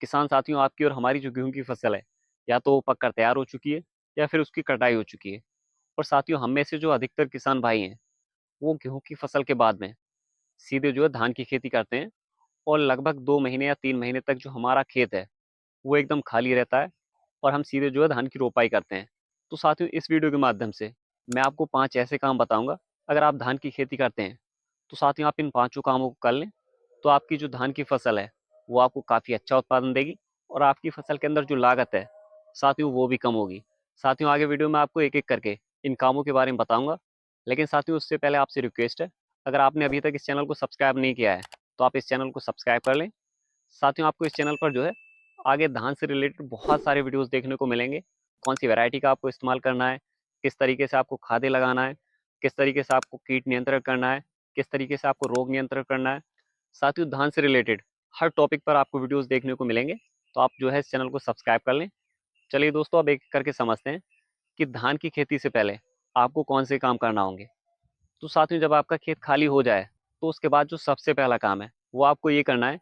किसान साथियों, आपकी और हमारी जो गेहूं की फसल है, या तो वो पककर तैयार हो चुकी है या फिर उसकी कटाई हो चुकी है। और साथियों, हम में से जो अधिकतर किसान भाई हैं, वो गेहूं की फसल के बाद में सीधे जो है धान की खेती करते हैं। और लगभग 2 महीने या 3 महीने तक जो हमारा खेत है, वो एकदम खाली रहता है और हम सीधे जो है धान की रोपाई करते हैं। तो साथियों, इस वीडियो के माध्यम से मैं आपको 5 ऐसे काम बताऊंगा। अगर आप धान की खेती करते हैं तो साथियों आप इन पांचों कामों को कर लें, तो आपकी जो धान की फसल है वो आपको काफ़ी अच्छा उत्पादन देगी और आपकी फसल के अंदर जो लागत है साथियों वो भी कम होगी। साथियों, आगे वीडियो में आपको एक एक करके इन कामों के बारे में बताऊंगा। लेकिन साथियों, उससे पहले आपसे रिक्वेस्ट है, अगर आपने अभी तक इस चैनल को सब्सक्राइब नहीं किया है तो आप इस चैनल को सब्सक्राइब कर लें। साथियों, आपको इस चैनल पर जो है आगे धान से रिलेटेड बहुत सारे वीडियोस देखने को मिलेंगे। कौन सी वैरायटी का आपको इस्तेमाल करना है, किस तरीके से आपको खादें लगाना है, किस तरीके से आपको कीट नियंत्रण करना है, किस तरीके से आपको रोग नियंत्रण करना है। साथियों, धान से रिलेटेड हर टॉपिक पर आपको वीडियोस देखने को मिलेंगे। तो आप जो है इस चैनल को सब्सक्राइब कर लें। चलिए दोस्तों, अब एक करके समझते हैं कि धान की खेती से पहले आपको कौन से काम करना होंगे। तो साथियों, जब आपका खेत खाली हो जाए तो उसके बाद जो सबसे पहला काम है वो आपको ये करना है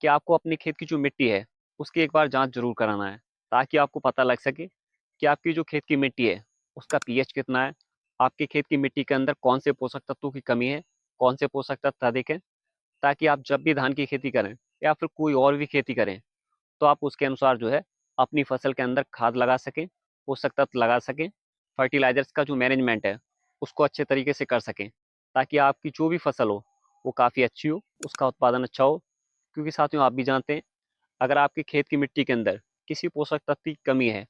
कि आपको अपनी खेत की जो मिट्टी है उसकी एक बार जांच जरूर कराना है, ताकि आपको पता लग सके कि आपकी जो खेत की मिट्टी है उसका पीएच कितना है, आपके खेत की मिट्टी के अंदर कौन से पोषक तत्वों की कमी है, कौन से पोषक तत्व अधिक है, ताकि आप जब भी धान की खेती करें या फिर कोई और भी खेती करें तो आप उसके अनुसार जो है अपनी फसल के अंदर खाद लगा सकें, पोषक तत्व लगा सकें, फर्टिलाइजर्स का जो मैनेजमेंट है उसको अच्छे तरीके से कर सकें, ताकि आपकी जो भी फसल हो वो काफ़ी अच्छी हो, उसका उत्पादन अच्छा हो। क्योंकि साथियों, आप भी जानते हैं, अगर आपके खेत की मिट्टी के अंदर किसी पोषक तत्व की कमी है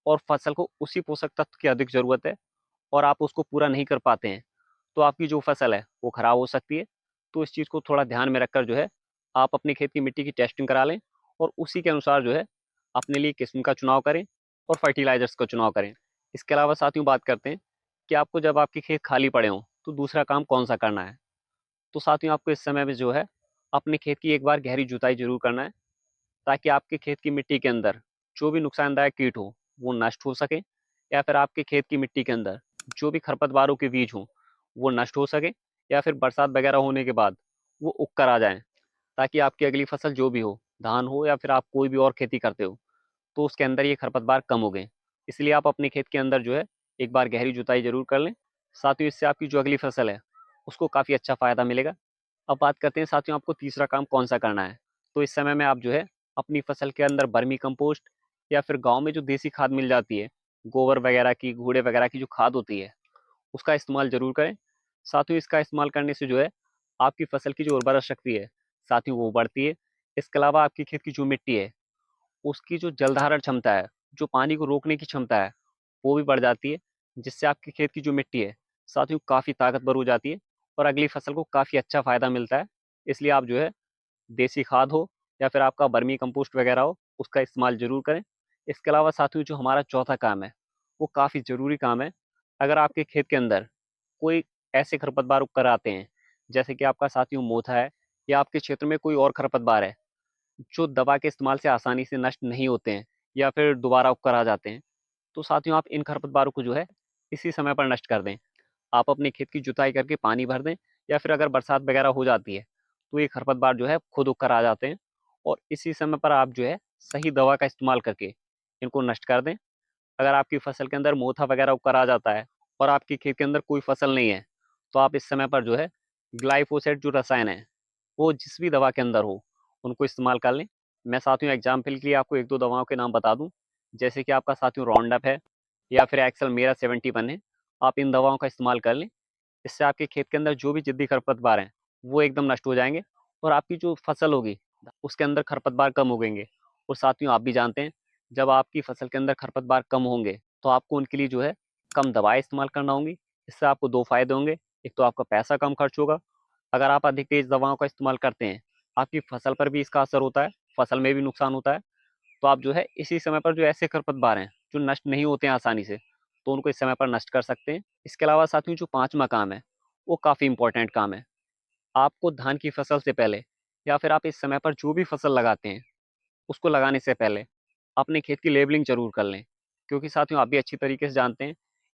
और फसल को उसी पोषक तत्व की अधिक ज़रूरत है और आप उसको पूरा नहीं कर पाते हैं, तो आपकी जो फसल है वो खराब हो सकती है। तो इस चीज़ को थोड़ा ध्यान में रखकर जो है आप अपनी खेत की मिट्टी की टेस्टिंग करा लें और उसी के अनुसार जो है अपने लिए किस्म का चुनाव करें और फर्टिलाइजर्स का चुनाव करें। इसके अलावा साथियों, बात करते हैं कि आपको जब आपके खेत खाली पड़े हों तो दूसरा काम कौन सा करना है। तो साथियों, आपको इस समय में जो है अपने खेत की एक बार गहरी जुताई जरूर करना है, ताकि आपके खेत की मिट्टी के अंदर जो भी नुकसानदायक कीट हो वो नष्ट हो सके, या फिर आपके खेत की मिट्टी के अंदर जो भी खरपतवारों के बीज हों वो नष्ट हो सके, या फिर बरसात वगैरह होने के बाद वो उग कर आ जाएं, ताकि आपकी अगली फसल जो भी हो, धान हो या फिर आप कोई भी और खेती करते हो, तो उसके अंदर ये खरपतवार कम हो गए। इसलिए आप अपने खेत के अंदर जो है एक बार गहरी जुताई जरूर कर लें। साथ ही इससे आपकी जो अगली फसल है उसको काफ़ी अच्छा फायदा मिलेगा। अब बात करते हैं साथियों, आपको तीसरा काम कौन सा करना है। तो इस समय में आप जो है अपनी फसल के अंदर बर्मी कंपोस्ट या फिर गांव में जो देसी खाद मिल जाती है, गोबर वगैरह की, घूड़े वगैरह की जो खाद होती है, उसका इस्तेमाल जरूर करें। साथियों, इसका इस्तेमाल करने से जो है आपकी फसल की जो उर्वरा शक्ति है साथियों वो बढ़ती है। इसके अलावा आपकी खेत की जो मिट्टी है उसकी जो जलधारण क्षमता है, जो पानी को रोकने की क्षमता है, वो भी बढ़ जाती है, जिससे आपके खेत की जो मिट्टी है साथियों काफ़ी ताकतवर हो जाती है और अगली फसल को काफ़ी अच्छा फायदा मिलता है। इसलिए आप जो है देसी खाद हो या फिर आपका बर्मी कंपोस्ट वगैरह हो, उसका इस्तेमाल जरूर करें। इसके अलावा साथियों, जो हमारा चौथा काम है वो काफ़ी ज़रूरी काम है। अगर आपके खेत के अंदर कोई ऐसे खरपतवार उग कर आते हैं, जैसे कि आपका साथियों मोथा है, या आपके क्षेत्र में कोई और खरपतवार है जो दवा के इस्तेमाल से आसानी से नष्ट नहीं होते हैं या फिर दोबारा उगकर आ जाते हैं, तो साथियों आप इन खरपतवारों को जो है इसी समय पर नष्ट कर दें। आप अपने खेत की जुताई करके पानी भर दें, या फिर अगर बरसात वगैरह हो जाती है तो ये खरपतवार जो है खुद उगकर आ जाते हैं, और इसी समय पर आप जो है सही दवा का इस्तेमाल करके इनको नष्ट कर दें। अगर आपकी फसल के अंदर मोथा वगैरह उगकर आ जाता है और आपकी खेत के अंदर कोई फसल नहीं है, तो आप इस समय पर जो है ग्लाइफोसेट जो रसायन है वो जिस भी दवा के अंदर हो उनको इस्तेमाल कर लें। मैं साथियों एग्जाम्पल के लिए आपको एक दो दवाओं के नाम बता दूं, जैसे कि आपका साथियों राउंडअप है या फिर एक्सल मेरा 71 है। आप इन दवाओं का इस्तेमाल कर लें। इससे आपके खेत के अंदर जो भी जिद्दी खरपतवार हैं वो एकदम नष्ट हो जाएंगे और आपकी जो फसल होगी उसके अंदर खरपतवार कम उगेंगे। और साथियों, आप भी जानते हैं, जब आपकी फसल के अंदर खरपतवार कम होंगे तो आपको उनके लिए जो है कम दवाएं इस्तेमाल करना होंगी। इससे आपको दो फायदे होंगे। एक तो आपका पैसा कम खर्च होगा। अगर आप अधिक तेज दवाओं का इस्तेमाल करते हैं, आपकी फसल पर भी इसका असर होता है, फसल में भी नुकसान होता है। तो आप जो है इसी समय पर जो ऐसे खरपतवार हैं जो नष्ट नहीं होते हैं आसानी से, तो उनको इस समय पर नष्ट कर सकते हैं। इसके अलावा साथियों, जो पांचवा काम है वो काफ़ी इंपॉर्टेंट काम है। आपको धान की फसल से पहले या फिर आप इस समय पर जो भी फसल लगाते हैं उसको लगाने से पहले अपने खेत की लेबलिंग जरूर कर लें। क्योंकि साथियों, आप भी अच्छी तरीके से जानते हैं,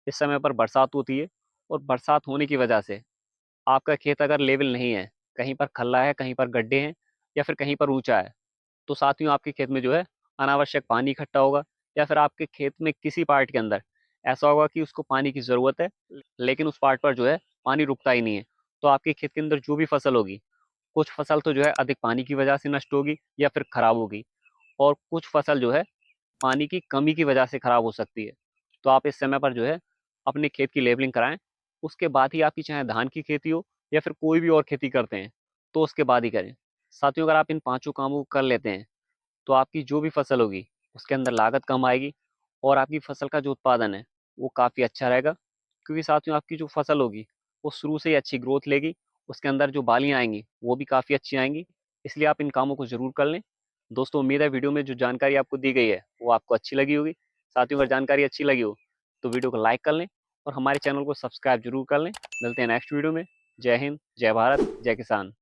इस समय पर बरसात होती है और बरसात होने की वजह से आपका खेत अगर लेवल नहीं है, कहीं पर खल्ला है, कहीं पर गड्ढे हैं या फिर कहीं पर ऊंचा है, तो साथियों आपके खेत में जो है अनावश्यक पानी इकट्ठा होगा, या फिर आपके खेत में किसी पार्ट के अंदर ऐसा होगा कि उसको पानी की ज़रूरत है, लेकिन उस पार्ट पर जो है पानी रुकता ही नहीं है। तो आपके खेत के अंदर जो भी फसल होगी, कुछ फसल तो जो है अधिक पानी की वजह से नष्ट होगी या फिर खराब होगी, और कुछ फसल जो है पानी की कमी की वजह से खराब हो सकती है। तो आप इस समय पर जो है अपने खेत की लेवलिंग कराएं। उसके बाद ही आपकी चाहे धान की खेती हो या फिर कोई भी और खेती करते हैं, तो उसके बाद ही करें। साथियों अगर आप इन पांचों कामों को कर लेते हैं, तो आपकी जो भी फसल होगी उसके अंदर लागत कम आएगी, और आपकी फसल का जो उत्पादन है वो काफ़ी अच्छा रहेगा। क्योंकि साथियों आपकी जो फसल होगी वो शुरू से ही अच्छी ग्रोथ लेगी, उसके अंदर जो बालियाँ आएंगी वो भी काफ़ी अच्छी आएंगी। इसलिए आप इन कामों को ज़रूर कर लें। दोस्तों उम्मीद है वीडियो में जो जानकारी आपको दी गई है वो आपको अच्छी लगी होगी। साथियों अगर जानकारी अच्छी लगी हो तो वीडियो को लाइक कर लें और हमारे चैनल को सब्सक्राइब जरूर कर लें। मिलते हैं नेक्स्ट वीडियो में। जय हिंद, जय भारत, जय किसान।